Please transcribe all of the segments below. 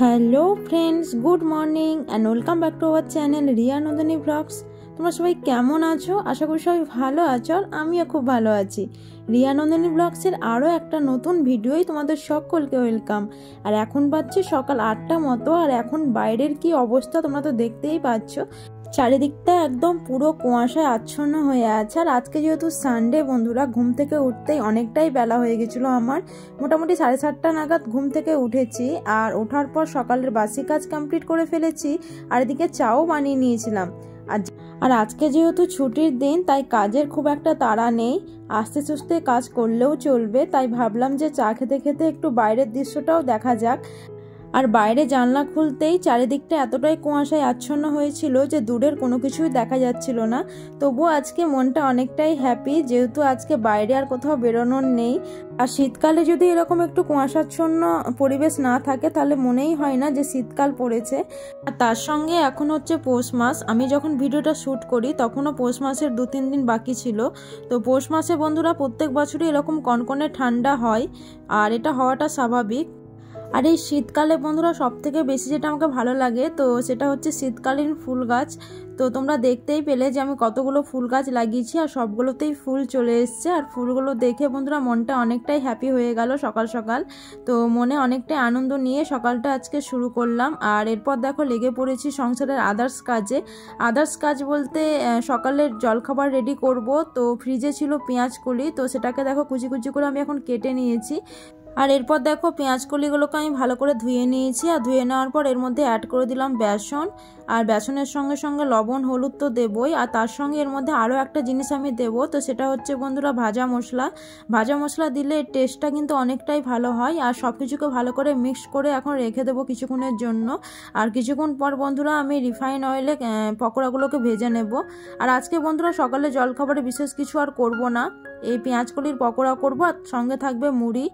Hello friends, good morning and welcome back to our channel Riya Nandini blogs. তোমরা সবাই কেমন আছো? আশা করি সবাই ভালো আছো, আর আমিও খুব ভালো আছি। রিয়া নন্দিনী ব্লগসের আরও একটা নতুন ভিডিওই তোমাদের সকলকে ওয়েলকাম। আর এখন বাজছে সকাল 8টা মতো, আর এখন বাইরের কি অবস্থা তোমরা তো দেখতেই পাচ্ছ। চারিদিকটা একদম পুরো কুয়াশায় আচ্ছন্ন হয়ে আছে। আর আজকে যেহেতু সানডে বন্ধুরা, ঘুম থেকে উঠতেই অনেকটাই বেলা হয়ে গেছিলো। আমার মোটামুটি 7:30 নাগাদ ঘুম থেকে উঠেছি, আর ওঠার পর সকালের বাসি কাজ কমপ্লিট করে ফেলেছি, আর এদিকে চাও বানিয়ে নিয়েছিলাম। আর আজকে যেহেতু ছুটির দিন, তাই কাজের খুব একটা তাড়া নেই, আস্তে সুস্তে কাজ করলেও চলবে। তাই ভাবলাম যে চা খেতে খেতে একটু বাইরের দৃশ্যটাও দেখা যাক। আর বাইরে জানলা খুলতেই চারিদিকটা এতটাই কুয়াশায় আচ্ছন্ন হয়েছিল যে দূরের কোনো কিছুই দেখা যাচ্ছিল না। তবুও আজকে মনটা অনেকটাই হ্যাপি, যেহেতু আজকে বাইরে আর কোথাও বেরোনোর নেই। আর শীতকালে যদি এরকম একটু কুয়াশাচ্ছন্ন পরিবেশ না থাকে, তাহলে মনেই হয় না যে শীতকাল পড়েছে। আর তার সঙ্গে এখন হচ্ছে পৌষ মাস। আমি যখন ভিডিওটা শ্যুট করি তখনও পৌষ মাসের 2-3 দিন বাকি ছিল। তো পৌষ মাসে বন্ধুরা প্রত্যেক বছরই এরকম কনকনে ঠান্ডা হয়, আর এটা হওয়াটা স্বাভাবিক। আর এই শীতকালে বন্ধুরা সব থেকে বেশি যেটা আমাকে ভালো লাগে, তো সেটা হচ্ছে শীতকালীন ফুল গাছ। তো তোমরা দেখতেই পেলে যে আমি কতগুলো ফুল গাছ লাগিয়েছি, আর সবগুলোতেই ফুল চলে এসছে। আর ফুলগুলো দেখে বন্ধুরা মনটা অনেকটাই হ্যাপি হয়ে গেল সকাল সকাল। তো মনে অনেকটাই আনন্দ নিয়ে সকালটা আজকে শুরু করলাম। আর এরপর দেখো লেগে পড়েছি সংসারের আদার্স কাজে। আদার্স কাজ বলতে সকালের জলখাবার রেডি করব। তো ফ্রিজে ছিল পেঁয়াজ কলি, তো সেটাকে দেখো কুচি কুচি করে আমি এখন কেটে নিয়েছি। আর এরপর দেখো পেঁয়াজ কলিগুলোকে আমি ভালো করে ধুয়ে নিয়েছি। আর ধুয়ে নেওয়ার পর এর মধ্যে অ্যাড করে দিলাম বেসন। আর বেসনের সঙ্গে সঙ্গে লবণ হলুদ তো দেবই, আর তার সঙ্গে এর মধ্যে আরও একটা জিনিস আমি দেবো। তো সেটা হচ্ছে বন্ধুরা ভাজা মশলা। ভাজা মশলা দিলে টেস্টটা কিন্তু অনেকটাই ভালো হয়। আর সব কিছুকে ভালো করে মিক্স করে এখন রেখে দেবো কিছুক্ষণের জন্য। আর কিছুক্ষণ পর বন্ধুরা আমি রিফাইন অয়েলে পকোড়াগুলোকে ভেজে নেব। আর আজকে বন্ধুরা সকালে জলখাবারে বিশেষ কিছু আর করব না, এই পেঁয়াজ কলির পকোড়া করব, আর সঙ্গে থাকবে মুড়ি।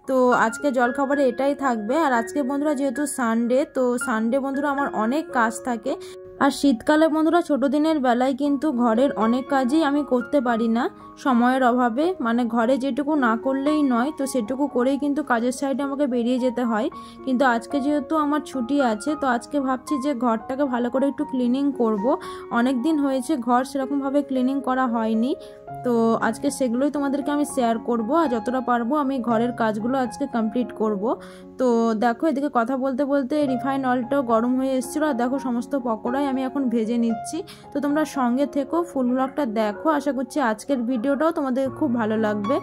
তো আজকে জলখাবারে এটাই থাকবে। আর আজকে বন্ধুরা যেহেতু সানডে, তো সানডে বন্ধুরা আমার অনেক কাজ থাকে। আর শীতকালে বন্ধুরা ছোট দিনের বেলায় কিন্তু ঘরের অনেক কাজই আমি করতে পারি না সময়ের অভাবে। মানে ঘরে যেটুকু না করলেই নয়, তো সেটুকু করেই কিন্তু কাজের সাইডে আমাকে বেরিয়ে যেতে হয়। কিন্তু আজকে যেহেতু আমার ছুটি আছে, তো আজকে ভাবছি যে ঘরটাকে ভালো করে একটু ক্লিনিং করব। অনেক দিন হয়েছে ঘর সেরকমভাবে ক্লিনিং করা হয়নি। তো আজকে সেগুলোই তোমাদেরকে আমি শেয়ার করব, আর যতটা পারবো আমি ঘরের কাজগুলো আজকে কমপ্লিট করব। তো দেখো এদিকে কথা বলতে বলতে রিফাইন অয়েলটাও গরম হয়ে এসেছিলো, আর দেখো সমস্ত পকোড়াই আমি এখন ভেজে নিচ্ছি। তো তোমরা সঙ্গে থেকো, ফুল ব্লগটা দেখো। আশা করছি আজকের ভিডিওটাও তোমাদের খুব ভালো লাগবে।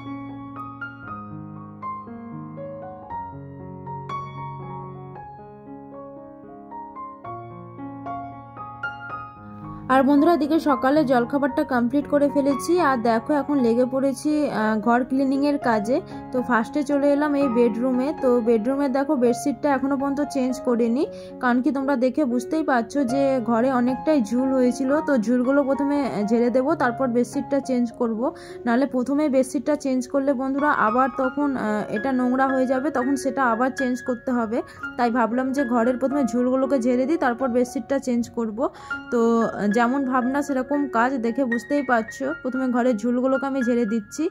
আর বন্ধুরা এদিকে সকালে জলখাবারটা কমপ্লিট করে ফেলেছি, আর দেখো এখন লেগে পড়েছি ঘর ক্লিনিংয়ের কাজে। তো ফার্স্টে চলে এলাম এই বেডরুমে। তো বেডরুমে দেখো বেডশিটটা এখনও পর্যন্ত চেঞ্জ করিনি, কারণ কি তোমরা দেখে বুঝতেই পারছো যে ঘরে অনেকটাই ঝুল হয়েছিল। তো ঝুলগুলো প্রথমে ঝেড়ে দেবো, তারপর বেডশিটটা চেঞ্জ করব। নাহলে প্রথমে বেডশিটটা চেঞ্জ করলে বন্ধুরা আবার তখন এটা নোংরা হয়ে যাবে, তখন সেটা আবার চেঞ্জ করতে হবে। তাই ভাবলাম যে ঘরের প্রথমে ঝুলগুলোকে ঝেড়ে দিই, তারপর বেডশিটটা চেঞ্জ করব। তো যেমন ভাবনা সেরকম কাজ, দেখে বুঝতেই পারছো। প্রথমে ঘরের ঝুলগুলোকে আমি ঝেড়ে দিচ্ছি।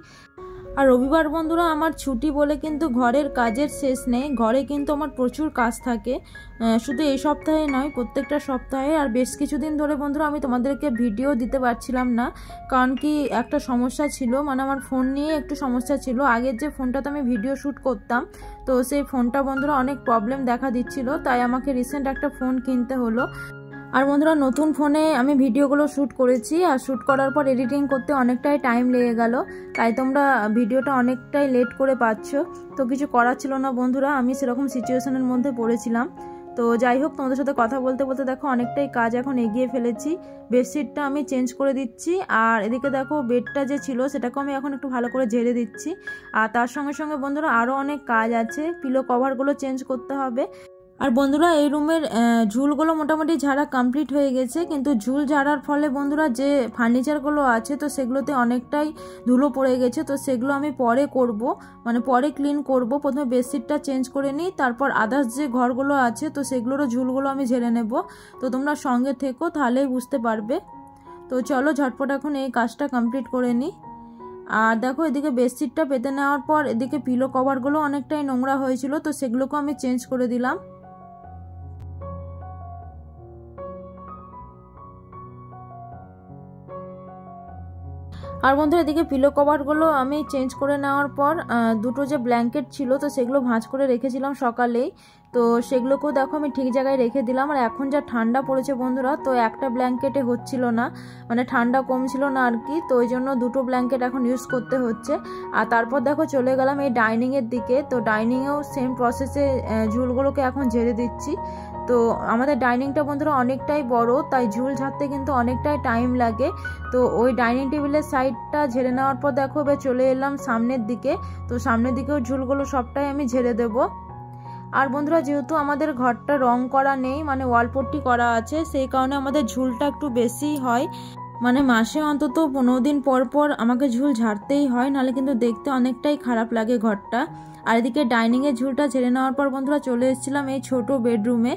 আর রবিবার বন্ধুরা আমার ছুটি বলে কিন্তু ঘরের কাজের শেষ নেই। ঘরে কিন্তু আমার প্রচুর কাজ থাকে, শুধু এই সপ্তাহে নয়, প্রত্যেকটা সপ্তাহে। আর বেশ কিছুদিন ধরে বন্ধুরা আমি তোমাদেরকে ভিডিও দিতে পারছিলাম না, কারণ কি একটা সমস্যা ছিল, মানে আমার ফোন নিয়ে একটু সমস্যা ছিল। আগের যে ফোনটাতে আমি ভিডিও শ্যুট করতাম, তো সেই ফোনটা বন্ধুরা অনেক প্রবলেম দেখা দিচ্ছিল, তাই আমাকে রিসেন্ট একটা ফোন কিনতে হলো। আর বন্ধুরা নতুন ফোনে আমি ভিডিওগুলো শ্যুট করেছি, আর শ্যুট করার পর এডিটিং করতে অনেকটাই টাইম লেগে গেল, তাই তোমরা ভিডিওটা অনেকটাই লেট করে পাচ্ছ। তো কিছু করার ছিল না বন্ধুরা, আমি সেরকম সিচুয়েশনের মধ্যে পড়েছিলাম। তো যাই হোক, তোমাদের সাথে কথা বলতে বলতে দেখো অনেকটাই কাজ এখন এগিয়ে ফেলেছি। বেডশিটটা আমি চেঞ্জ করে দিচ্ছি, আর এদিকে দেখো বেডটা যে ছিল সেটাকে আমি এখন একটু ভালো করে ঝেড়ে দিচ্ছি। আর তার সঙ্গে সঙ্গে বন্ধুরা আরও অনেক কাজ আছে, পিলো কভারগুলো চেঞ্জ করতে হবে। আর বন্ধুরা এই রুমের ঝুলগুলো মোটামুটি ঝাড়া কমপ্লিট হয়ে গেছে, কিন্তু ঝুল ঝাড়ার ফলে বন্ধুরা যে ফার্নিচারগুলো আছে, তো সেগুলোতে অনেকটাই ধুলো পড়ে গেছে। তো সেগুলো আমি পরে করব, মানে পরে ক্লিন করব। প্রথমে বেডশিটটা চেঞ্জ করে নিই, তারপর আদার্স যে ঘরগুলো আছে তো সেগুলোরও ঝুলগুলো আমি ঝেড়ে নেব। তো তোমরা সঙ্গে থেকো, তাহলেই বুঝতে পারবে। তো চলো ঝটপট এখন এই কাজটা কমপ্লিট করে নিই। আর দেখো এদিকে বেডশিটটা পেতে নেওয়ার পর এদিকে পিলো কভারগুলো অনেকটাই নোংরা হয়েছিল, তো সেগুলোকেও আমি চেঞ্জ করে দিলাম। আর বন্ধুরা এদিকে পিলো কভারগুলো আমি চেঞ্জ করে নেওয়ার পর দুটো যে ব্ল্যাঙ্কেট ছিল তো সেগুলো ভাঁজ করে রেখেছিলাম সকালেই, তো সেগুলোকেও দেখো আমি ঠিক জায়গায় রেখে দিলাম। আর এখন যা ঠান্ডা পড়েছে বন্ধুরা, তো একটা ব্ল্যাঙ্কেটে হচ্ছিল না, মানে ঠান্ডা কমছিল না আর কি, তো ওই জন্য দুটো ব্ল্যাঙ্কেট এখন ইউজ করতে হচ্ছে। আর তারপর দেখো চলে গেলাম এই ডাইনিংয়ের দিকে, তো ডাইনিংয়েও সেম প্রসেসে ঝুলগুলোকে এখন ঝেড়ে দিচ্ছি। তো আমাদের ডাইনিংটা বন্ধুরা অনেকটাই বড়, তাই ঝুল ঝাড়তে কিন্তু অনেকটাই টাইম লাগে। তো ওই ডাইনিং টেবিলের সাইডটা ঝেড়ে নেওয়ার পর দেখো এবার চলে এলাম সামনের দিকে, তো সামনের দিকেও ঝুলগুলো সবটাই আমি ঝেড়ে দেবো। আর বন্ধুরা যেহেতু আমাদের ঘরটা রং করা নেই, মানে ওয়ালপট্টি করা আছে, সেই কারণে আমাদের ঝুলটা একটু বেশিই হয়, মানে মাসে অন্তত 15 দিন পর পর আমাকে ঝুল ঝাড়তেই হয়, নাহলে কিন্তু দেখতে অনেকটাই খারাপ লাগে ঘরটা। আর এদিকে ডাইনিংয়ের ঝুলটা ঝেড়ে নেওয়ার পর বন্ধুরা চলে এসেছিলাম এই ছোট বেডরুমে,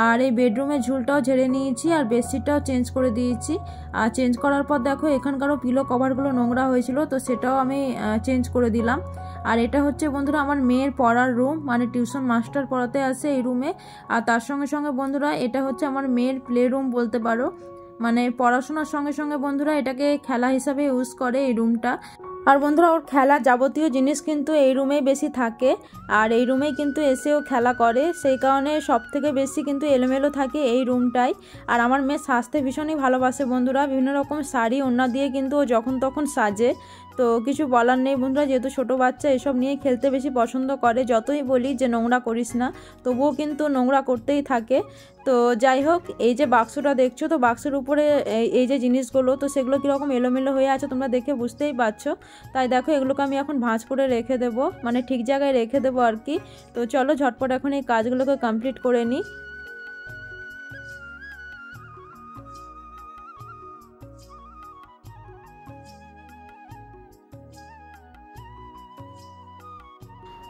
আর এই বেডরুমের ঝুলটাও ঝেড়ে নিয়েছি আর বেডশিটটাও চেঞ্জ করে দিয়েছি। আর চেঞ্জ করার পর দেখো এখানকারও পিলো কভারগুলো নোংরা হয়েছিল, তো সেটাও আমি চেঞ্জ করে দিলাম। আর এটা হচ্ছে বন্ধুরা আমার মেয়ের পড়ার রুম, মানে টিউশন মাস্টার পড়াতে আসে এই রুমে। আর তার সঙ্গে সঙ্গে বন্ধুরা এটা হচ্ছে আমার মেয়ের প্লে রুম বলতে পারো, মানে পড়াশোনার সঙ্গে সঙ্গে বন্ধুরা এটাকে খেলা হিসাবে ইউজ করে এই রুমটা। আর বন্ধুরা ওর খেলা যাবতীয় জিনিস কিন্তু এই রুমেই বেশি থাকে, আর এই রুমেই কিন্তু এসেও খেলা করে, সেই কারণে সব থেকে বেশি কিন্তু এলোমেলো থাকে এই রুমটাই। আর আমার মেয়ে সাজতে ভীষণই ভালোবাসে বন্ধুরা, বিভিন্ন রকম শাড়ি ওড়না দিয়ে কিন্তু ও যখন তখন সাজে, তো কিছু বলার নেই বন্ধুরা, যেহেতু ছোটো বাচ্চা এসব নিয়ে খেলতে বেশি পছন্দ করে, যতই বলি যে নোংরা করিস না তবুও কিন্তু নোংরা করতেই থাকে। তো যাই হোক, এই যে বাক্সটা দেখছো, তো বাক্সের উপরে এই যে জিনিসগুলো, তো সেগুলো কীরকম এলোমেলো হয়ে আছে তোমরা দেখে বুঝতেই পারছো, তাই দেখো এগুলোকে আমি এখন ভাঁজ করে রেখে দেবো, মানে ঠিক জায়গায় রেখে দেবো আর কি। তো চলো ঝটপট এখন এই কাজগুলোকে কমপ্লিট করে নিই।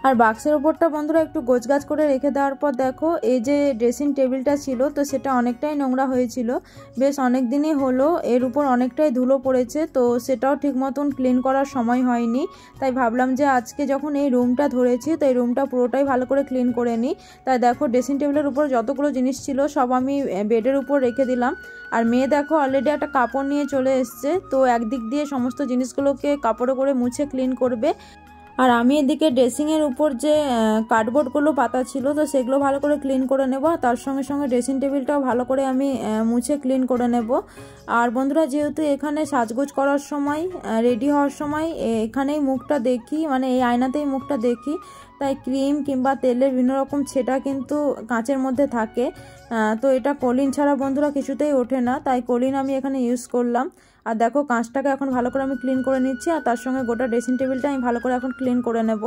আর বাক্সের ওপরটা বন্ধুরা একটু গোছগাছ করে রেখে দেওয়ার পর দেখো এই যে ড্রেসিং টেবিলটা ছিল, তো সেটা অনেকটাই নোংরা হয়েছিল, বেশ অনেক দিনই হলো, এর উপর অনেকটাই ধুলো পড়েছে, তো সেটাও ঠিক মতন ক্লিন করার সময় হয়নি, তাই ভাবলাম যে আজকে যখন এই রুমটা ধরেছি তো এই রুমটা পুরোটাই ভালো করে ক্লিন করে নিই। তাই দেখো ড্রেসিং টেবিলের উপর যতগুলো জিনিস ছিল সব আমি বেডের উপর রেখে দিলাম। আর মেয়ে দেখো অলরেডি একটা কাপড় নিয়ে চলে এসছে, তো একদিক দিয়ে সমস্ত জিনিসগুলোকে কাপড়ে করে মুছে ক্লিন করবে, আর আমি এদিকে ড্রেসিংয়ের উপর যে কার্ডবোর্ডগুলো পাতা ছিল তো সেগুলো ভালো করে ক্লিন করে নেব, তার সঙ্গে সঙ্গে ড্রেসিং টেবিলটাও ভালো করে আমি মুছে ক্লিন করে নেব। আর বন্ধুরা যেহেতু এখানে সাজগোজ করার সময় রেডি হওয়ার সময় এখানেই মুখটা দেখি, মানে এই আয়নাতেই মুখটা দেখি, তাই ক্রিম কিংবা তেলের বিভিন্ন রকম ছেটা কিন্তু কাঁচের মধ্যে থাকে, তো এটা কলিন ছাড়া বন্ধুরা কিছুতেই ওঠে না, তাই কলিন আমি এখানে ইউজ করলাম। আর দেখো কাঁচটাকে এখন ভালো করে আমি ক্লিন করে নিচ্ছি, আর তার সঙ্গে গোটা ড্রেসিং টেবিলটা আমি ভালো করে এখন ক্লিন করে নেব।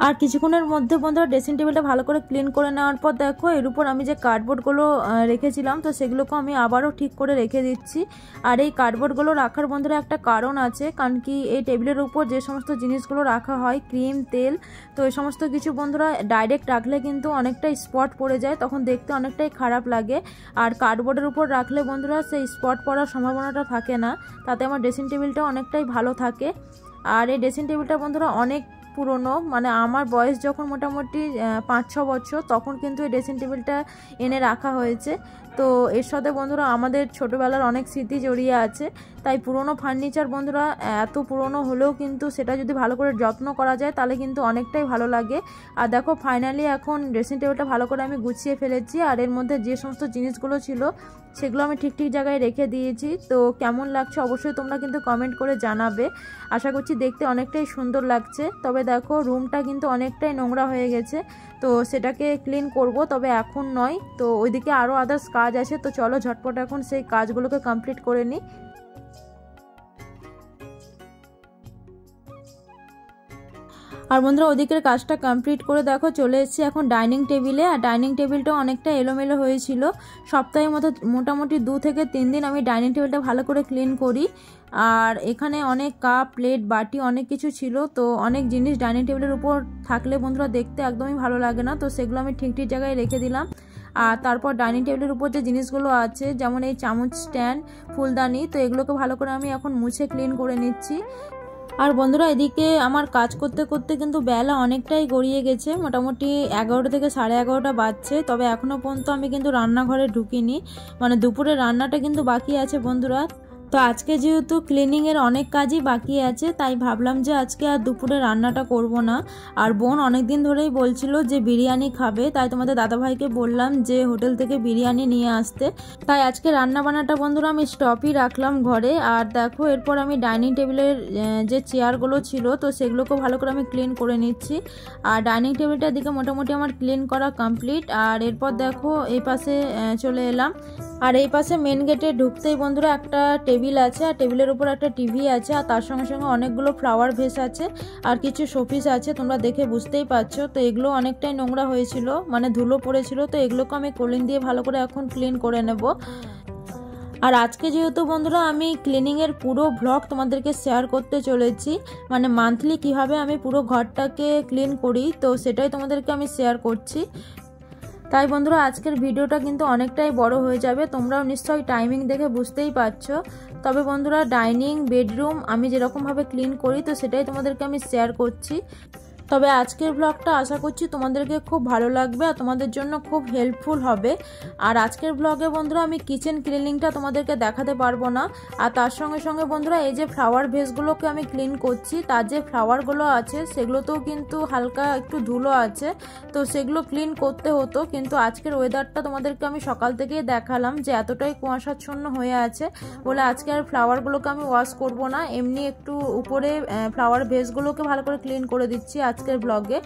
আর কিছুক্ষণের মধ্যে বন্ধুরা ড্রেসিং টেবিলটা ভালো করে ক্লিন করে নেওয়ার পর দেখো এর উপর আমি যে কার্ডবোর্ডগুলো রেখেছিলাম তো সেগুলোকে আমি আবারও ঠিক করে রেখে দিচ্ছি। আর এই কার্ডবোর্ডগুলো রাখার বন্ধুরা একটা কারণ আছে, কারণ কি এই টেবিলের উপর যে সমস্ত জিনিসগুলো রাখা হয় ক্রিম তেল, তো এই সমস্ত কিছু বন্ধুরা ডাইরেক্ট রাখলে কিন্তু অনেকটাই স্পট পড়ে যায়, তখন দেখতে অনেকটাই খারাপ লাগে। আর কার্ডবোর্ডের উপর রাখলে বন্ধুরা সেই স্পট পড়ার সম্ভাবনাটা থাকে না, তাতে আমার ড্রেসিং টেবিলটা অনেকটাই ভালো থাকে। আর এই ড্রেসিং টেবিলটা বন্ধুরা অনেক পুরনো, মানে আমার বয়স যখন মোটামুটি 5-6 বছর তখন কিন্তু এই ড্রেসিং টেবিলটা এনে রাখা হয়েছে, তো এর সাথে বন্ধুরা আমাদের ছোটোবেলার অনেক স্মৃতি জড়িয়ে আছে, তাই পুরনো ফার্নিচার বন্ধুরা এত পুরনো হলেও কিন্তু সেটা যদি ভালো করে যত্ন করা যায় তাহলে কিন্তু অনেকটাই ভালো লাগে। আর দেখো ফাইনালি এখন ড্রেসিং টেবিলটা ভালো করে আমি গুছিয়ে ফেলেছি, আর এর মধ্যে যে সমস্ত জিনিসগুলো ছিল সেগুলো আমি ঠিক ঠিক জায়গায় রেখে দিয়েছি। তো কেমন লাগছে অবশ্যই তোমরা কিন্তু কমেন্ট করে জানাবে, আশা করছি দেখতে অনেকটাই সুন্দর লাগছে। তবে দেখো রুমটা কিন্তু অনেকটাই নোংরা হয়ে গেছে, তো সেটাকে ক্লিন করব, তবে এখন নয়, তো ওইদিকে আরও আদার্স কাজ আছে, তো চলো ঝটপট এখন সেই কাজগুলোকে কমপ্লিট করে নিই। আর বন্ধুরা ওদিকের কাজটা কমপ্লিট করে দেখো চলে এসেছি এখন ডাইনিং টেবিলে, আর ডাইনিং টেবিলটা অনেকটা এলোমেলো হয়েছিল, সপ্তাহের মতো মোটামুটি 2 থেকে 3 দিন আমি ডাইনিং টেবিলটা ভালো করে ক্লিন করি। আর এখানে অনেক কাপ প্লেট বাটি অনেক কিছু ছিল, তো অনেক জিনিস ডাইনিং টেবিলের উপর থাকলে বন্ধুরা দেখতে একদমই ভালো লাগে না, তো সেগুলো আমি ঠিক ঠিক জায়গায় রেখে দিলাম। আর তারপর ডাইনিং টেবিলের উপর যে জিনিসগুলো আছে যেমন এই চামচ স্ট্যান্ড ফুলদানি, তো এগুলোকে ভালো করে আমি এখন মুছে ক্লিন করে নিচ্ছি। আর বন্ধুরা এদিকে আমার কাজ করতে করতে কিন্তু বেলা অনেকটাই গড়িয়ে গেছে, মোটামুটি 11টা থেকে 11:30 বাজছে। তবে এখনও পর্যন্ত আমি কিন্তু রান্নাঘরে ঢুকিনি, মানে দুপুরে রান্নাটা কিন্তু বাকি আছে বন্ধুরা। তো আজকে যেহেতু ক্লিনিংয়ের অনেক কাজই বাকি আছে, তাই ভাবলাম যে আজকে আর দুপুরে রান্নাটা করব না। আর বোন অনেক দিন ধরেই বলছিল যে বিরিয়ানি খাবে, তাই তোমাদের দাদাভাইকে বললাম যে হোটেল থেকে বিরিয়ানি নিয়ে আসতে। তাই আজকে রান্না বান্নাটা বন্ধুরা আমি স্টপই রাখলাম ঘরে। আর দেখো এরপর আমি ডাইনিং টেবিলের যে চেয়ারগুলো ছিল তো সেগুলোকেও ভালো করে আমি ক্লিন করে নিচ্ছি। আর ডাইনিং টেবিলটার দিকে মোটামুটি আমার ক্লিন করা কমপ্লিট। আর এরপর দেখো এই পাশে চলে এলাম। আর এই পাশে মেন গেটে ঢুকতেই বন্ধুরা একটা টেবিল আছে, আর টেবিলের উপর একটা টিভি আছে, আর তার সঙ্গে সঙ্গে অনেকগুলো ফ্লাওয়ার ভেস আছে আর কিছু শোপিস আছে, তোমরা দেখে বুঝতেই পারছো। তো এগুলো অনেকটাই নোংরা হয়েছিল, মানে ধুলো পড়েছিল, তো এগুলোকে আমি কলিং দিয়ে ভালো করে এখন ক্লিন করে নেব। আর আজকে যেহেতু বন্ধুরা আমি ক্লিনিংয়ের পুরো ব্লগ তোমাদেরকে শেয়ার করতে চলেছি, মানে মান্থলি কিভাবে আমি পুরো ঘরটাকে ক্লিন করি, তো সেটাই তোমাদেরকে আমি শেয়ার করছি। তাই বন্ধুরা আজকের ভিডিওটা কিন্তু অনেকটাই বড় হয়ে যাবে, তোমরাও নিশ্চয়ই টাইমিং দেখে বুঝতেই পারছো। তবে বন্ধুরা ডাইনিং বেডরুম আমি যেরকমভাবে ক্লিন করি তো সেটাই তোমাদেরকে আমি শেয়ার করছি। তবে আজকের ব্লগটা আশা করছি তোমাদেরকে খুব ভালো লাগবে আর তোমাদের জন্য খুব হেল্পফুল হবে। আর আজকের ব্লগে বন্ধুরা আমি কিচেন ক্লিনিংটা তোমাদেরকে দেখাতে পারবো না। আর তার সঙ্গে সঙ্গে বন্ধুরা এই যে ফ্লাওয়ার ভেসগুলোকে আমি ক্লিন করছি, তার যে ফ্লাওয়ারগুলো আছে সেগুলোতেও কিন্তু হালকা একটু ধুলো আছে, তো সেগুলো ক্লিন করতে হতো। কিন্তু আজকের ওয়েদারটা তোমাদেরকে আমি সকাল থেকেই দেখালাম যে এতটাই কুয়াশাচ্ছন্ন হয়ে আছে বলে আজকে আর ফ্লাওয়ারগুলোকে আমি ওয়াশ করব না, এমনি একটু উপরে ফ্লাওয়ার ভেসগুলোকে ভালো করে ক্লিন করে দিচ্ছি আজকের ব্লগে।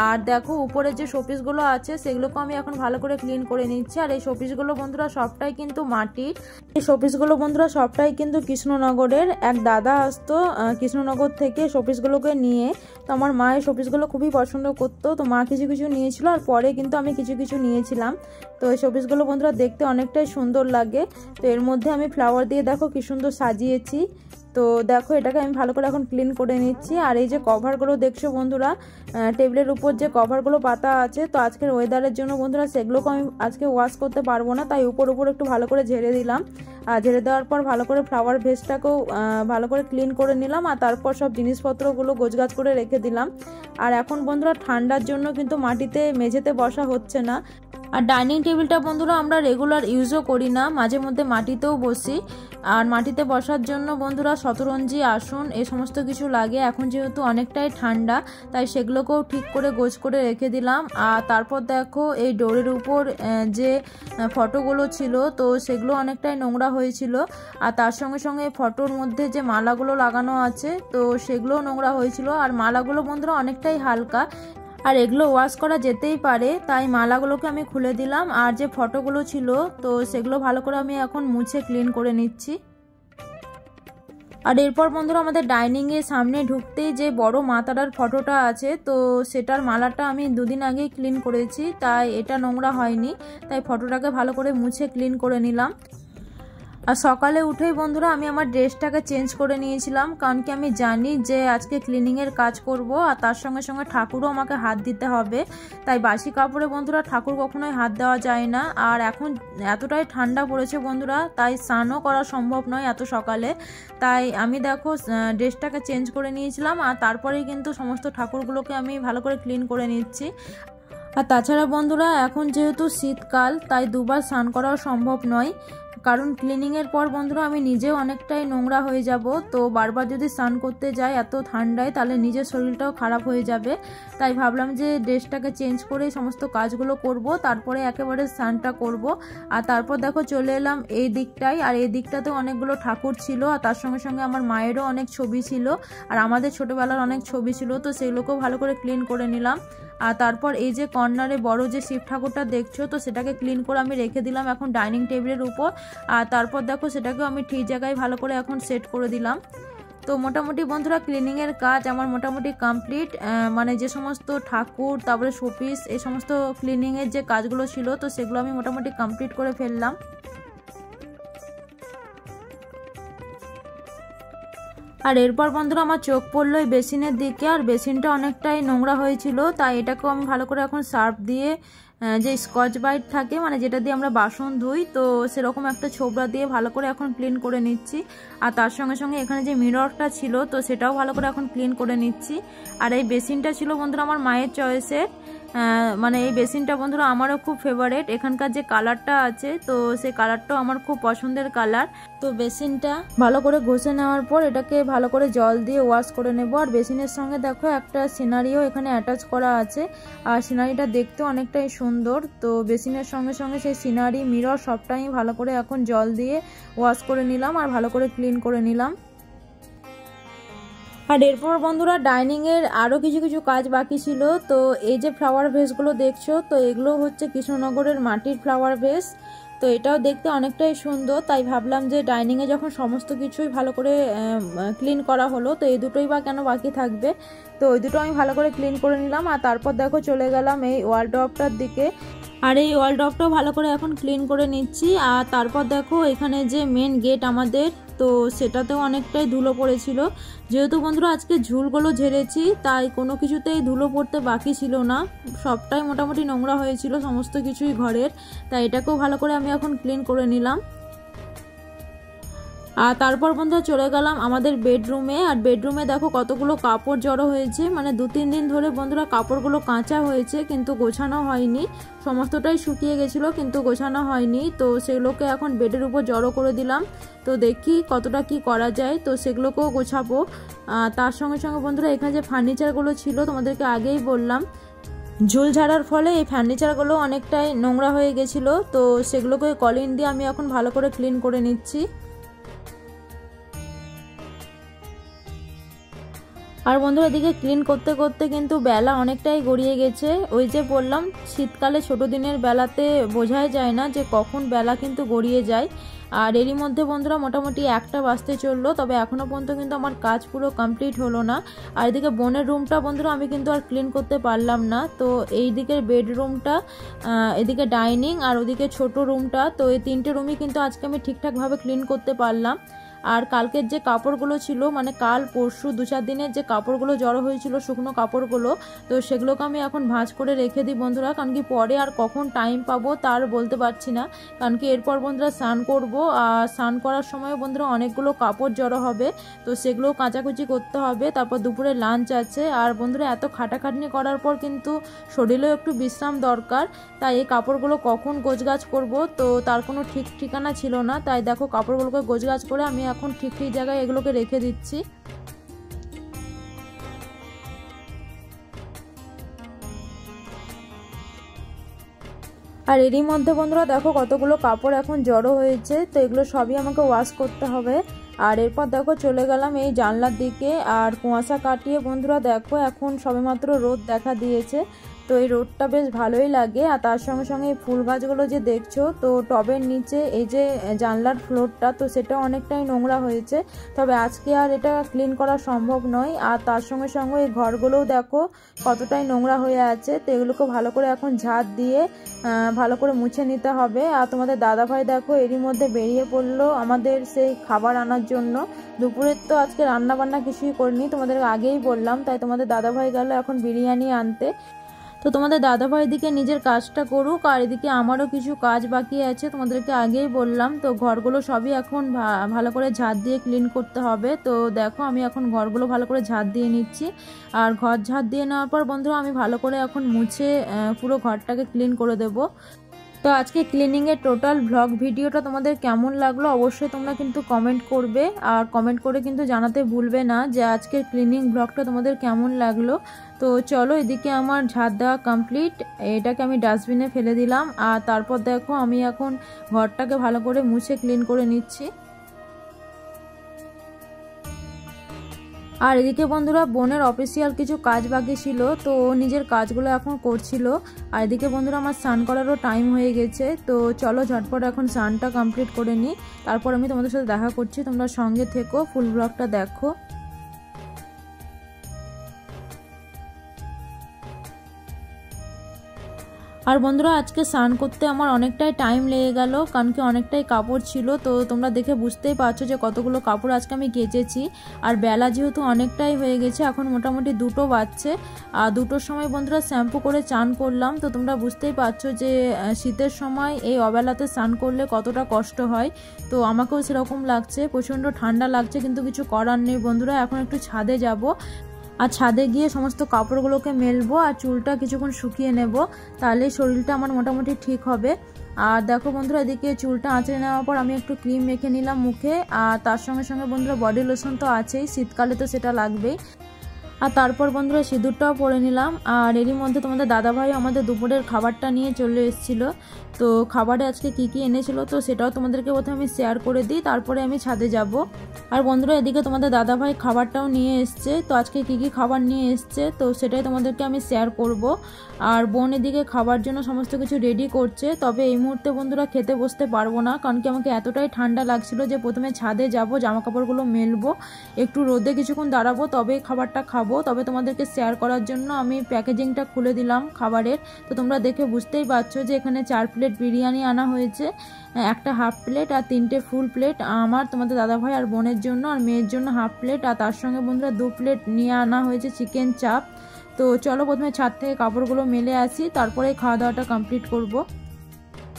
আর দেখো উপরে যে শোপিসগুলো আছে সেগুলোকে আমি এখন ভালো করে ক্লিন করে নিচ্ছি। আর এই শোপিসগুলো বন্ধুরা সবটাই কিন্তু মাটির, এই শোপিসগুলো বন্ধুরা সবটাই কিন্তু কৃষ্ণনগরের। এক দাদা আসতো কৃষ্ণনগর থেকে শোপিসগুলোকে নিয়ে, তো আমার মা এই শোপিসগুলো খুবই পছন্দ করতো, তো মা কিছু কিছু নিয়েছিল আর পরে কিন্তু আমি কিছু কিছু নিয়েছিলাম। তো এই শোপিসগুলো বন্ধুরা দেখতে অনেকটাই সুন্দর লাগে। তো এর মধ্যে আমি ফ্লাওয়ার দিয়ে দেখো কি সুন্দর সাজিয়েছি। তো দেখো এটাকে আমি ভালো করে এখন ক্লিন করে নিচ্ছি। আর এই যে কভারগুলো দেখছো বন্ধুরা, টেবিলের উপর যে কভারগুলো পাতা আছে, তো আজকের ওয়েদারের জন্য বন্ধুরা সেগুলোকে আমি আজকে ওয়াশ করতে পারবো না, তাই উপর একটু ভালো করে ঝেড়ে দিলাম। আর ঝেড়ে দেওয়ার পর ভালো করে ফ্লাওয়ার ভেসটাকেও ভালো করে ক্লিন করে নিলাম। আর তারপর সব জিনিসপত্রগুলো গোছগাছ করে রেখে দিলাম। আর এখন বন্ধুরা ঠান্ডার জন্য কিন্তু মাটিতে মেঝেতে বসা হচ্ছে না। আর ডাইনিং টেবিলটা বন্ধুরা আমরা রেগুলার ইউজও করি না, মাঝে মধ্যে মাটিতেও বসি। আর মাটিতে বসার জন্য বন্ধুরা শতরঞ্জি আসন এই সমস্ত কিছু লাগে। এখন যেহেতু অনেকটাই ঠান্ডা তাই সেগুলোকেও ঠিক করে গোছ করে রেখে দিলাম। আর তারপর দেখো এই ডোরের উপর যে ফটোগুলো ছিল তো সেগুলো অনেকটাই নোংরা হয়েছিল। আর তার সঙ্গে সঙ্গে ফটোর মধ্যে যে মালাগুলো লাগানো আছে তো সেগুলোও নোংরা হয়েছিল। আর মালাগুলো বন্ধুরা অনেকটাই হালকা, আর এগুলো ওয়াশ করা যেতেই পারে, তাই মালাগুলোকে আমি খুলে দিলাম। আর যে ফটোগুলো ছিল তো সেগুলো ভালো করে আমি এখন মুছে ক্লিন করে নিচ্ছি। আর এরপর বন্ধুরা আমাদের ডাইনিংয়ের সামনে ঢুকতেই যে বড় মা তারার ফটোটা আছে তো সেটার মালাটা আমি দুদিন আগেই ক্লিন করেছি, তাই এটা নোংরা হয়নি, তাই ফটোটাকে ভালো করে মুছে ক্লিন করে নিলাম। আর সকালে উঠেই বন্ধুরা আমি আমার ড্রেসটাকে চেঞ্জ করে নিয়েছিলাম, কারণ কি আমি জানি যে আজকে ক্লিনিংয়ের কাজ করব আর তার সঙ্গে সঙ্গে ঠাকুরও আমাকে হাত দিতে হবে, তাই বাসি কাপড়ে বন্ধুরা ঠাকুর কখনোই হাত দেওয়া যায় না। আর এখন এতটাই ঠান্ডা পড়েছে বন্ধুরা, তাই স্নানও করা সম্ভব নয় এত সকালে, তাই আমি দেখো ড্রেসটাকে চেঞ্জ করে নিয়েছিলাম। আর তারপরেই কিন্তু সমস্ত ঠাকুরগুলোকে আমি ভালো করে ক্লিন করে নিচ্ছি। আর তাছাড়া বন্ধুরা এখন যেহেতু শীতকাল তাই দুবার স্নান করাও সম্ভব নয়, কারণ ক্লিনিংয়ের পর বন্ধুরা আমি নিজেও অনেকটাই নোংরা হয়ে যাব, তো বারবার যদি স্নান করতে যাই এত ঠান্ডায় তাহলে নিজের শরীরটাও খারাপ হয়ে যাবে। তাই ভাবলাম যে ড্রেসটাকে চেঞ্জ করে সমস্ত কাজগুলো করব, তারপরে একেবারে স্নানটা করব। আর তারপর দেখো চলে এলাম এই দিকটায়, আর এই দিকটাতেও অনেকগুলো ঠাকুর ছিল, আর তার সঙ্গে সঙ্গে আমার মায়েরও অনেক ছবি ছিল আর আমাদের ছোটোবেলার অনেক ছবি ছিল, তো সেগুলোকেও ভালো করে ক্লিন করে নিলাম। আর তারপর এই যে কর্নারে বড় যে শিব ঠাকুরটা দেখছো তো সেটাকে ক্লিন করে আমি রেখে দিলাম এখন ডাইনিং টেবিলের উপর। আর তারপর দেখো সেটাকেও আমি ঠিক জায়গায় ভালো করে এখন সেট করে দিলাম। তো মোটামুটি বন্ধুরা ক্লিনিংয়ের কাজ আমার মোটামুটি কমপ্লিট, মানে যে সমস্ত ঠাকুর তারপরে শোপিস এই সমস্ত ক্লিনিংয়ের যে কাজগুলো ছিল তো সেগুলো আমি মোটামুটি কমপ্লিট করে ফেললাম। আর এরপর বন্ধুরা আমার চোখ পড়লো এই বেসিনের দিকে, আর বেসিনটা অনেকটাই নোংরা হয়েছিল, তাই এটাকেও আমি ভালো করে এখন সার্ফ দিয়ে যে স্কচ ব্রাইট থাকে মানে যেটা দিয়ে আমরা বাসন ধুই, তো সেরকম একটা ছোবড়া দিয়ে ভালো করে এখন ক্লিন করে নিচ্ছি। আর তার সঙ্গে সঙ্গে এখানে যে মিররটা ছিল তো সেটাও ভালো করে এখন ক্লিন করে নিচ্ছি। আর এই বেসিনটা ছিল বন্ধুরা আমার মায়ের চয়েসের, মানে এই বেসিনটা বন্ধুরা আমারও খুব ফেভারিট। এখানকার যে কালারটা আছে তো সেই কালারটাও আমার খুব পছন্দের কালার। তো বেসিনটা ভালো করে ঘষে নেওয়ার পর এটাকে ভালো করে জল দিয়ে ওয়াশ করে নেব। আর বেসিনের সঙ্গে দেখো একটা সিনারিও এখানে অ্যাটাচ করা আছে, আর সিনারিটা দেখতে অনেকটাই সুন্দর। তো বেসিনের সঙ্গে সঙ্গে সেই সিনারি মিরর সবটাই ভালো করে এখন জল দিয়ে ওয়াশ করে নিলাম আর ভালো করে ক্লিন করে নিলাম। আর এরপর বন্ধুরা ডাইনিংয়ের আরও কিছু কিছু কাজ বাকি ছিল। তো এই যে ফ্লাওয়ার ভেসগুলো দেখছো তো এগুলো হচ্ছে কৃষ্ণনগরের মাটির ফ্লাওয়ার ভেস। তো এটাও দেখতে অনেকটাই সুন্দর, তাই ভাবলাম যে ডাইনিংয়ে যখন সমস্ত কিছুই ভালো করে ক্লিন করা হলো তো এই দুটোই বা কেন বাকি থাকবে, তো ওই দুটো আমি ভালো করে ক্লিন করে নিলাম। আর তারপর দেখো চলে গেলাম এই ওয়ালড্রপটার দিকে, আর এই ওয়ালড্রপটাও ভালো করে এখন ক্লিন করে নিচ্ছি। আর তারপর দেখো এখানে যে মেন গেট আমাদের তো সেটাতেও অনেকটাই ধুলো পড়েছিল। যেহেতু বন্ধুরা আজকে ঝুলগুলো ঝেড়েছি তাই কোনো কিছুতেই ধুলো পড়তে বাকি ছিল না, সবটাই মোটামুটি নোংরা হয়েছিল সমস্ত কিছুই ঘরের, তাই এটাকেও ভালো করে আমি এখন ক্লিন করে নিলাম। আর তারপর বন্ধুরা চলে গেলাম আমাদের বেডরুমে। আর বেডরুমে দেখো কতগুলো কাপড় জড়ো হয়েছে, মানে 2-3 দিন ধরে বন্ধুরা কাপড়গুলো কাঁচা হয়েছে কিন্তু গোছানো হয়নি, সমস্তটাই শুকিয়ে গেছিলো কিন্তু গোছানো হয়নি। তো সেগুলোকে এখন বেডের উপর জড়ো করে দিলাম, তো দেখি কতটা কি করা যায়, তো সেগুলোকেও গোছাবো। তার সঙ্গে সঙ্গে বন্ধুরা এখানে যে ফার্নিচারগুলো ছিল তোমাদেরকে আগেই বললাম ঝুল ঝাড়ার ফলে এই ফার্নিচারগুলো অনেকটাই নোংরা হয়ে গেছিলো, তো সেগুলোকে কলিন দিয়ে আমি এখন ভালো করে ক্লিন করে নিচ্ছি। আর বন্ধুরা এদিকে ক্লিন করতে করতে কিন্তু বেলা অনেকটাই গড়িয়ে গেছে। ওই যে বললাম শীতকালে ছোট দিনের বেলাতে বোঝাই যায় না যে কখন বেলা কিন্তু গড়িয়ে যায়। আর এরই মধ্যে বন্ধুরা মোটামুটি 1টা বাজতে চললো, তবে এখনও পর্যন্ত কিন্তু আমার কাজ পুরো কমপ্লিট হলো না। আর এদিকে বোনের রুমটা বন্ধুরা আমি কিন্তু আর ক্লিন করতে পারলাম না। তো এই দিকের বেডরুমটা, এদিকে ডাইনিং আর ওদিকে ছোট রুমটা, তো এই 3টে রুমই কিন্তু আজকে আমি ঠিকঠাকভাবে ক্লিন করতে পারলাম। আর কালকের যে কাপড়গুলো ছিল মানে কাল পরশু 2-4 দিনের যে কাপড়গুলো জড়ো হয়েছিল শুকনো কাপড়গুলো, তো সেগুলোকে আমি এখন ভাঁজ করে রেখে দিই বন্ধুরা, কারণ কি পরে আর কখন টাইম পাবো তার বলতে পারছি না। কারণ কি এরপর বন্ধুরা স্নান করবো, আর স্নান করার সময় বন্ধুরা অনেকগুলো কাপড় জড়ো হবে, তো সেগুলো কাচাকুচি করতে হবে। তারপর দুপুরে লাঞ্চ আছে, আর বন্ধুরা এত খাটাখাটনি করার পর কিন্তু শরীরেও একটু বিশ্রাম দরকার, তাই এই কাপড়গুলো কখন গোছগাছ করব তো তার কোনো ঠিক ঠিকানা ছিল না। তাই দেখো কাপড়গুলোকে গোছগাছ করে আমি এখন ঠিক ঠিক জায়গায় এগুলোকে রেখে দিচ্ছি। আর এরই মধ্যে বন্ধুরা দেখো কতগুলো কাপড় এখন জড়ো হয়েছে, তো এগুলো সবই আমাকে ওয়াশ করতে হবে। আর এরপর দেখো চলে গেলাম এই জানলার দিকে, আর কুয়াশা কাটিয়ে বন্ধুরা দেখো এখন সবেমাত্র রোদ দেখা দিয়েছে, তো এই রোদটা বেশ ভালোই লাগে। আর তার সঙ্গে সঙ্গে এই ফুল গাছগুলো যে দেখছো তো টবের নিচে এই যে জানলার ফ্লোরটা তো সেটা অনেকটাই নোংরা হয়েছে, তবে আজকে আর এটা ক্লিন করা সম্ভব নয়। আর তার সঙ্গে সঙ্গে এই ঘরগুলোও দেখো কতটাই নোংরা হয়ে আছে, তো এগুলোকে ভালো করে এখন ঝাড় দিয়ে ভালো করে মুছে নিতে হবে। আর তোমাদের দাদাভাই দেখো এরই মধ্যে বেরিয়ে পড়লো আমাদের সেই খাবার আনার জন্য। দুপুরের তো আজকে রান্না বান্না কিছুই করিনি, তোমাদের আগেই বললাম, তাই তোমাদের দাদাভাই গেল এখন বিরিয়ানি আনতে। তো তোমাদের দাদাভাই এদিকে নিজের কাজটা করুক, আর এদিকে আমারও কিছু কাজ বাকি আছে, তোমাদেরকে আগেই বললাম। তো ঘরগুলো সবই এখন ভালো করে ঝাড় দিয়ে ক্লিন করতে হবে। তো দেখো আমি এখন ঘরগুলো ভালো করে ঝাড় দিয়ে নিচ্ছি। আর ঘর ঝাড় দিয়ে নেওয়ার পর বন্ধুরা আমি ভালো করে এখন মুছে পুরো ঘরটাকে ক্লিন করে দেবো। তো আজকে ক্লিনিংয়ের টোটাল ব্লগ ভিডিওটা তোমাদের কেমন লাগলো অবশ্যই তোমরা কিন্তু কমেন্ট করবে, আর কমেন্ট করে কিন্তু জানাতে ভুলবে না যে আজকের ক্লিনিং ব্লগটা তোমাদের কেমন লাগলো। তো চলো এদিকে আমার ঝাড় দেওয়া কমপ্লিট, এটাকে আমি ডাস্টবিনে ফেলে দিলাম। আর তারপর দেখো আমি এখন ঘরটাকে ভালো করে মুছে ক্লিন করে নিচ্ছি। আর এদিকে বন্ধুরা বোনের অফিসিয়াল কিছু কাজ বাকি ছিল, তো নিজের কাজগুলো এখন করছিল। আর এদিকে বন্ধুরা আমার স্নান করারও টাইম হয়ে গেছে, তো চলো ঝটপট এখন স্নানটা কমপ্লিট করে নিই, তারপর আমি তোমাদের সাথে দেখা করছি। তোমরা সঙ্গে থেকো, ফুল ব্লগটা দেখো। আর বন্ধুরা আজকে স্নান করতে আমার অনেকটাই টাইম লেগে গেল, কারণ কি অনেকটাই কাপড় ছিল। তো তোমরা দেখে বুঝতেই পারছো যে কতগুলো কাপড় আজকে আমি কেচেছি। আর বেলা যেহেতু অনেকটাই হয়ে গেছে, এখন মোটামুটি 2টো বাজছে। আর 2টোর সময় বন্ধুরা শ্যাম্পু করে চান করলাম। তো তোমরা বুঝতেই পারছো যে শীতের সময় এই অবেলাতে স্নান করলে কতটা কষ্ট হয়। তো আমাকেও সেরকম লাগছে, প্রচণ্ড ঠান্ডা লাগছে, কিন্তু কিছু করার নেই বন্ধুরা। এখন একটু ছাদে যাব, আর ছাদে গিয়ে সমস্ত কাপড়গুলোকে মেলবো আর চুলটা কিছুক্ষণ শুকিয়ে নেব, তাহলে শরীরটা আমার মোটামুটি ঠিক হবে। আর দেখো বন্ধুরা, এদিকে চুলটা আঁচড়ে নেওয়ার পর আমি একটু ক্রিম মেখে নিলাম মুখে, আর তার সঙ্গে সঙ্গে বন্ধুরা বডি লোশন তো আছেই, শীতকালে তো সেটা লাগবেই। আর তারপর বন্ধুরা সিঁদুরটাও পরে নিলাম। আর এরই মধ্যে তোমাদের দাদাভাই আমাদের দুপুরের খাবারটা নিয়ে চলে এসেছিলো। তো খাবারে আজকে কি কি এনেছিল তো সেটাও তোমাদেরকে প্রথমে আমি শেয়ার করে দিই, তারপরে আমি ছাদে যাব। আর বন্ধুরা এদিকে তোমাদের দাদাভাই খাবারটাও নিয়ে এসছে। তো আজকে কি কি খাবার নিয়ে এসছে তো সেটাই তোমাদেরকে আমি শেয়ার করব। আর বোন এদিকে খাবার জন্য সমস্ত কিছু রেডি করছে। তবে এই মুহূর্তে বন্ধুরা খেতে বসতে পারবো না, কারণ কি আমাকে এতটাই ঠান্ডা লাগছিল যে প্রথমে ছাদে যাব, জামা কাপড়গুলো মেলবো, একটু রোদে কিছুক্ষণ দাঁড়াবো, তবে খাবারটা খাবো। তবে তোমাদেরকে শেয়ার করার জন্য আমি প্যাকেজিংটা খুলে দিলাম খাবারের। তো তোমরা দেখে বুঝতেই পারছো যে এখানে 4 প্লেট বিরিয়ানি আনা হয়েছে, একটা হাফ প্লেট আর 3টে ফুল প্লেট আমার, তোমাদের দাদাভাই আর বোনের জন্য, আর মেয়ের জন্য হাফ প্লেট। আর তার সঙ্গে বন্ধুরা 2 প্লেট নিয়ে আনা হয়েছে চিকেন চাপ। তো চলো প্রথমে ছাদ থেকে কাপড়গুলো মেলে আসি, তারপরে খাওয়া দাওয়াটা কমপ্লিট করব।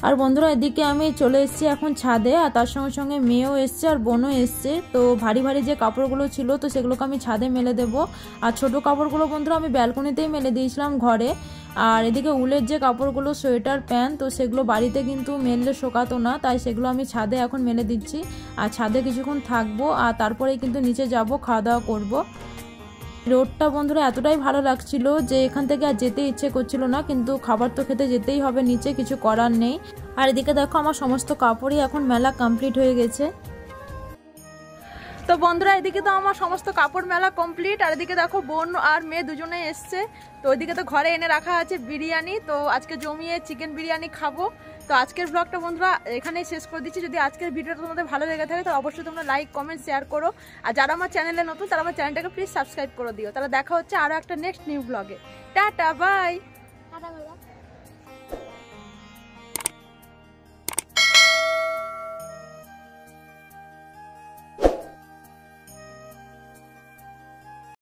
আর বন্ধুরা এদিকে আমি চলে এসেছি এখন ছাদে, আর তার সঙ্গে সঙ্গে মেয়েও এসছে আর বোনও এসছে। তো ভারী ভারী যে কাপড়গুলো ছিল তো সেগুলোকে আমি ছাদে মেলে দেব। আর ছোট কাপড়গুলো বন্ধুরা আমি ব্যালকনিতেই মেলে দিয়েছিলাম ঘরে। আর এদিকে উলের যে কাপড়গুলো সোয়েটার প্যান্ট, তো সেগুলো বাড়িতে কিন্তু মেললে শোকাতো না, তাই সেগুলো আমি ছাদে এখন মেলে দিচ্ছি। আর ছাদে কিছুক্ষণ থাকবো, আর তারপরে কিন্তু নিচে যাব, খাওয়া দাওয়া করবো। রোডটা বন্ধুরা এতটাই ভালো লাগছিল যে এখান থেকে আর যেতে ইচ্ছে করছিল না, কিন্তু খাবার তো খেতে যেতেই হবে নিচে, কিছু করার নেই। আর এদিকে দেখো আমার সমস্ত কাপড়ই এখন মেলা কমপ্লিট হয়ে গেছে। তো বন্ধুরা এদিকে তো আমার সমস্ত কাপড় মেলা কমপ্লিট। আর এদিকে দেখো বোন আর মেয়ে দুজনেই এসছে। তো ওইদিকে তো ঘরে এনে রাখা আছে বিরিয়ানি, তো আজকে জমিয়ে চিকেন বিরিয়ানি খাবো। তো আজকের ব্লগটা বন্ধুরা এখানেই শেষ করে দিচ্ছি। যদি আজকের ভিডিওটা তোমাদের ভালো লেগে থাকে তো অবশ্যই তোমরা লাইক কমেন্ট শেয়ার করো। আর যারা আমার চ্যানেলে নতুন তারা আমার চ্যানেলটাকে প্লিজ সাবস্ক্রাইব করে দিও। তাহলে দেখা হচ্ছে আরও একটা নেক্সট নিউ ব্লগে। Tata bye.